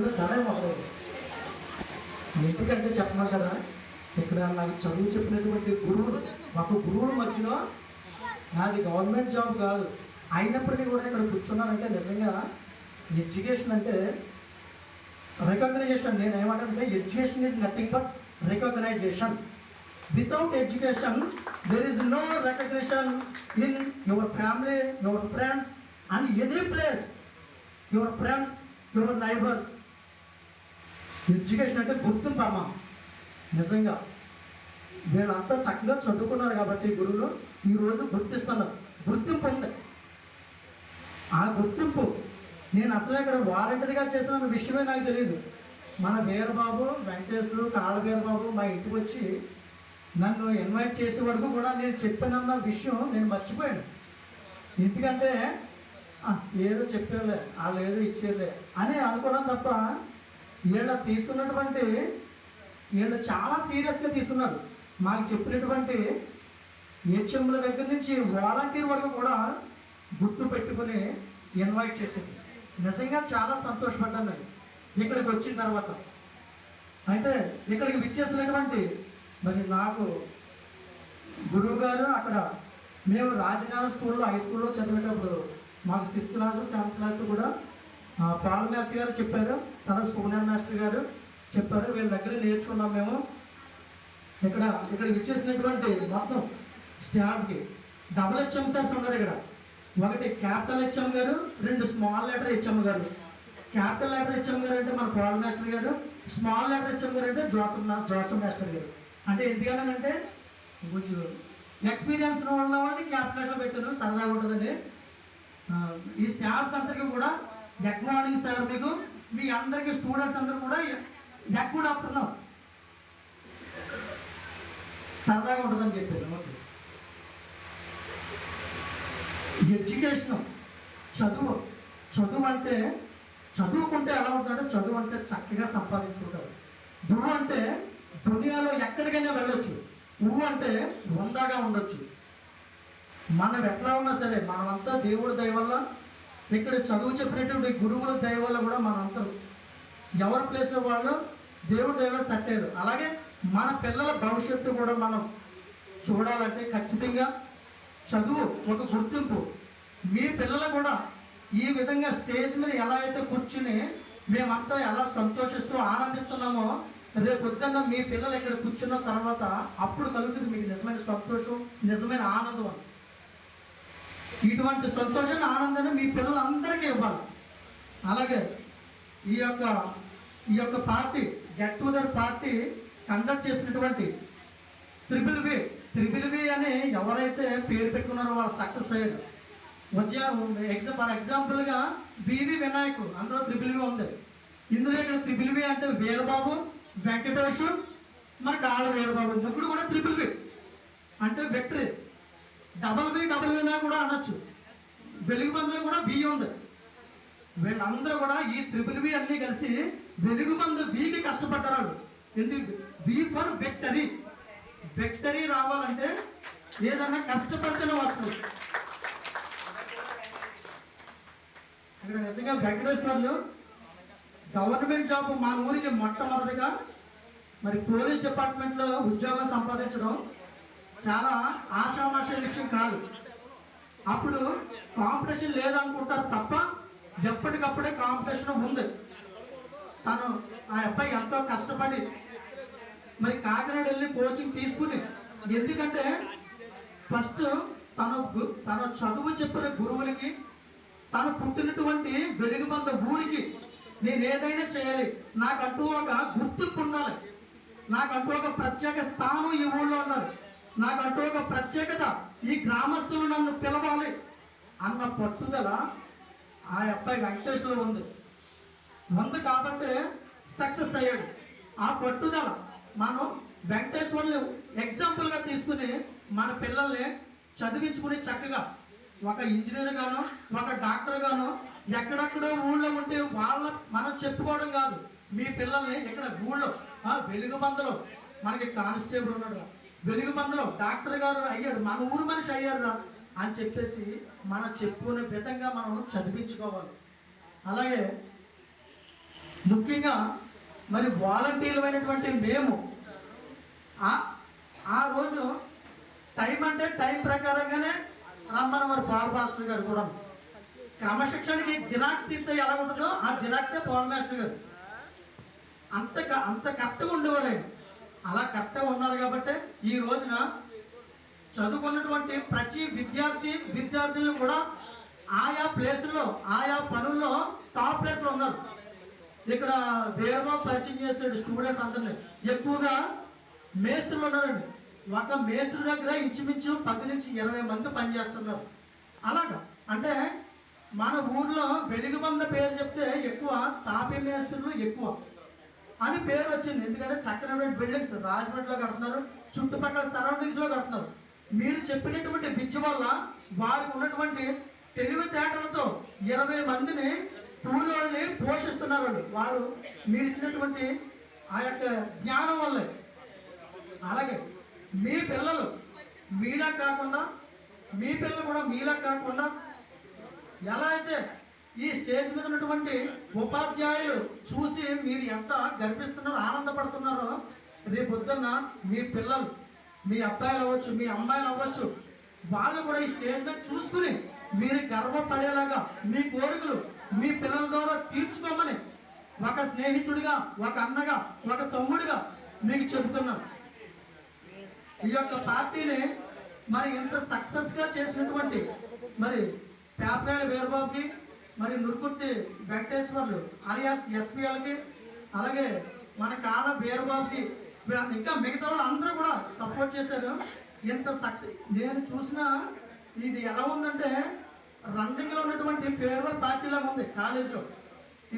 మధ్యలో గడే మొదలైంది. ఎందుకంటే చెప్పమంటారా, ఇక్కడ నాకు చదువు చెప్పినటువంటి గురువులు, మాకు గురువుల మధ్యలో నాది గవర్నమెంట్ జాబ్ కాదు అయినప్పటికీ కూడా ఇక్కడ కూర్చున్నానంటే నిజంగా ఎడ్యుకేషన్ అంటే రికగ్నైజేషన్. నేను ఏమంటానంటే education is nothing but recognition. Without education there is no recognition in your family, your friends and any place, your friends, your neighbors. Education అంటే గుర్తింపు అమ్మ. నిజంగా వీళ్ళంతా చక్కగా చదువుకున్నారు కాబట్టి గురువులు ఈరోజు గుర్తిస్తున్నారు. గుర్తింపు ఉంది. ఆ గుర్తింపు నేను అసలు ఇక్కడ వాలంటీర్గా చేసిన విషయమే నాకు తెలియదు. మన వీరబాబు వెంకటేశ్వరు కాళ్ళ వీరబాబు మా ఇంటికి వచ్చి నన్ను ఇన్వైట్ చేసే వరకు కూడా నేను చెప్పానన్న విషయం నేను మర్చిపోయాను. ఎందుకంటే ఏదో చెప్పేలే, వాళ్ళు ఏదో ఇచ్చేలే అని అనుకున్నాను తప్ప వీళ్ళు తీసుకున్నటువంటి వీళ్ళు చాలా సీరియస్గా తీసుకున్నారు. మాకు చెప్పినటువంటి హెచ్ఎంల దగ్గర నుంచి వాలంటీర్ వరకు కూడా గుర్తు పెట్టుకుని ఇన్వైట్ చేసింది. నిజంగా చాలా సంతోషపడ్డాను ఇక్కడికి వచ్చిన తర్వాత. అయితే ఇక్కడికి విచ్చేసినటువంటి మరి నాకు గురువు గారు, అక్కడ మేము రాజనగర స్కూల్లో హై స్కూల్లో చదివేటప్పుడు మాకు 6th క్లాసు 7th క్లాసు కూడా పాల్ మాస్టర్ గారు చెప్పారు, తర్వాత సోనియా మాస్టర్ గారు చెప్పారు. వీళ్ళ దగ్గర నేర్చుకున్నాం మేము. ఇక్కడ విచ్చేసినటువంటి మొత్తం స్టాఫ్కి డబుల్ హెచ్ఎం సార్స్ ఉన్నారు. ఇక్కడ ఒకటి క్యాపిటల్ హెచ్ఎం గారు, 2 స్మాల్ లెటర్ హెచ్ఎం గారు. క్యాపిటల్ లెటర్ హెచ్ఎం గారు అంటే మన పాల్ మాస్టర్ గారు, స్మాల్ లెటర్ హెచ్ఎం గారు అంటే జోసఫ్ మాస్టర్ గారు. అంటే ఎందుకనంటే కొంచెం ఎక్స్పీరియన్స్ ఉన్న వాళ్ళని క్యాపిటల్ లెటర్ పెట్టాను, సరదాగా ఉంటుందని. ఈ స్టాఫ్ అందరికీ కూడా గుడ్ మార్నింగ్ సార్. మీ అందరికీ స్టూడెంట్స్ అందరూ కూడా గుడ్ ఆఫ్టర్నూన్, సరదాగా ఉంటుందని చెప్పారు. ఓకే, ఎడ్యుకేషన్ చదువు అంటే చదువుకుంటే ఎలా ఉంటుందంటే చదువు అంటే చక్కగా సంపాదించుకుంటారు. దువ్వు అంటే దునియాలో ఎక్కడికైనా వెళ్ళొచ్చు. నువ్వు అంటే వందాగా ఉండొచ్చు. మనం ఎట్లా ఉన్నా సరే మనమంతా దేవుడి దయ వల్ల, ఇక్కడ చదువు చెప్పినటువంటి గురువుల దయ వల్ల కూడా మనంతా ఎవరి ప్లేస్లో వాళ్ళు దేవుడి దయ వల్ల సెట్ అయ్యారు. అలాగే మన పిల్లల భవిష్యత్తు కూడా మనం చూడాలంటే ఖచ్చితంగా చదువు ఒక గుర్తింపు. మీ పిల్లలు కూడా ఈ విధంగా స్టేజ్ మీద ఎలా అయితే కూర్చుని మేమంతా ఎలా సంతోషిస్తూ ఆనందిస్తున్నామో, రేపు పొద్దున్న మీ పిల్లలు ఇక్కడ కూర్చున్న తర్వాత అప్పుడు కలుగుతుంది మీకు నిజమైన సంతోషం, నిజమైన ఆనందం. ఇటువంటి సంతోషాన్ని ఆనందాన్ని మీ పిల్లలందరికీ ఇవ్వాలి. అలాగే ఈ యొక్క party get together party conduct చేసినటువంటి ట్రిపుల్ వి అని ఎవరైతే పేరు పెట్టుకున్నారో వాళ్ళు సక్సెస్ అయ్యారు. ఫర్ ఎగ్జాంపుల్గా బివి వినాయక్, అందులో ట్రిపుల్ వి ఉంది. ఇందులో ఇక్కడ ట్రిపుల్ వి అంటే వీరబాబు, వెంకటేష్, మరి కాళ్ళ వీరబాబు, ముగ్గురు కూడా ట్రిపుల్ వి అంటే విక్టరీ. డబల్ వినా కూడా అనొచ్చు. వెలుగుబందులో కూడా వి ఉంది. వీళ్ళందరూ కూడా ఈ ట్రిపుల్ వి అన్నీ కలిసి వెలుగుబందు వికి కష్టపడ్డారు. ఎందుకు? వి ఫర్ విక్టరీ. విక్టరీ రావాలంటే ఏదన్నా కష్టపడితేనే వస్తుంది. ఇక్కడ నిజంగా వెంకటేశ్వర్లు గవర్నమెంట్ జాబ్ మా ఊరికి మొట్టమొదటిగా మరి పోలీస్ డిపార్ట్మెంట్లో ఉద్యోగం సంపాదించడం చాలా ఆషామాష విషయం కాదు. అప్పుడు కాంపిటీషన్ లేదనుకుంటారు తప్ప ఎప్పటికప్పుడే కాంపిటీషన్ ఉంది. ఆ అబ్బాయి ఎంతో కష్టపడి మరి కాకినాడ వెళ్ళి కోచింగ్ తీసుకుని, ఎందుకంటే ఫస్ట్ తన చదువు చెప్పిన గురువులకి, తను పుట్టినటువంటి వెలుగుబంద ఊరికి నేను ఏదైనా చేయాలి, నాకంటూ ఒక గుర్తింపు ఉండాలి, నాకంటూ ఒక ప్రత్యేక స్థానం ఈ ఊళ్ళో ఉండాలి, నాకంటూ ఒక ప్రత్యేకత, ఈ గ్రామస్తులు నన్ను పిలవాలి అన్న పట్టుదల ఆ అబ్బాయి వెంకటేశ్వరుడు ఉంది కాబట్టి సక్సెస్ అయ్యాడు. ఆ పట్టుదల మనం వెంకటేశ్వరుని ఎగ్జాంపుల్గా తీసుకుని మన పిల్లల్ని చదివించుకుని చక్కగా ఒక ఇంజనీర్ గాను, ఒక డాక్టర్ గాను ఎక్కడెక్కడో ఊళ్ళో ఉంటే మనం చెప్పుకోవడం కాదు. మీ పిల్లల్ని ఇక్కడ ఊళ్ళో వెలుగుబందలో మనకి కానిస్టేబుల్ ఉన్నాడు, వెలుగుబందలో డాక్టర్ గారు అయ్యాడు, మన ఊరు మనిషి అయ్యారు అని చెప్పేసి మనం చెప్పుకునే విధంగా మనం చదివించుకోవాలి. అలాగే ముఖ్యంగా మరి వాలంటీర్లు అయినటువంటి మేము ఆ రోజు టైం అంటే టైం ప్రకారంగానే రమ్మని వారు పాల్ మాస్టర్ గారు కూడా క్రమశిక్షణకి జిరాక్స్ తీస్తే ఎలా ఉంటుందో ఆ జిరాక్సే పాల్ మాస్టర్ గారు అంత కరెక్ట్గా ఉండేవారు ఆయన. అలా కరెక్ట్గా ఉన్నారు కాబట్టి ఈ రోజున చదువుకున్నటువంటి ప్రతి విద్యార్థులు కూడా ఆయా ప్లేసుల్లో ఆయా పనుల్లో టాప్ ప్లేస్లో ఉన్నారు. ఇక్కడ వీరబాబు పరిచయం చేసాడు స్టూడెంట్స్ అందరినీ. ఎక్కువగా మేస్త్రులు ఉన్నారండి. ఒక మేస్త్రి దగ్గర ఇంచుమించు 10 నుంచి 20 మంది పనిచేస్తున్నారు. అలాగా అంటే మన ఊర్లో వెలుగుబంద పేరు చెప్తే ఎక్కువ తాపీ మేస్త్రులు ఎక్కువ అని పేరు వచ్చింది. ఎందుకంటే చక్కని బిల్డింగ్స్ రాజమండ్రిలో కడుతున్నారు, చుట్టుపక్కల సరౌండింగ్స్లో కడుతున్నారు. మీరు చెప్పినటువంటి విద్య వల్ల వారికి ఉన్నటువంటి తెలివితేటలతో 20 మందిని కూలోళ్ళని పోషిస్తున్నారు. వారు మీరు ఇచ్చినటువంటి ఆ యొక్క జ్ఞానం వల్లే. అలాగే మీ పిల్లలు మీలా కాకుండా మీ పిల్లలు కూడా మీలా కాకుండా ఎలా అయితే ఈ స్టేజ్ మీద ఉన్నటువంటి ఉపాధ్యాయులు చూసి మీరు ఎంత గర్విస్తున్నారో ఆనందపడుతున్నారో, రేపు పొద్దున్న మీ పిల్లలు మీ అబ్బాయిలు అవ్వచ్చు మీ అమ్మాయిలు అవ్వచ్చు వాళ్ళు కూడా ఈ స్టేజ్ మీద చూసుకుని మీరు గర్వపడేలాగా మీ కోరికలు మీ పిల్లల ద్వారా తీర్చుకోమని ఒక స్నేహితుడిగా ఒక అన్నగా ఒక తమ్ముడిగా మీకు చెబుతున్నాను. ఈ యొక్క పార్టీని మరి ఇంత సక్సెస్గా చేసినటువంటి మరి పేపరేల వీరబాబుకి మరి నుర్కుర్తి వెంకటేశ్వర్లు అలియాస్ ఎస్పీఎల్కి అలాగే మన కాళ్ళ వీరబాబుకి ఇంకా మిగతా వాళ్ళు అందరూ కూడా సపోర్ట్ చేశారు. ఇంత సక్సెస్ నేను చూసిన ఇది ఎలా ఉందంటే రంజంగిలో ఉన్నటువంటి ఫేర్వెల్ పార్టీలాగా ఉంది కాలేజీలో.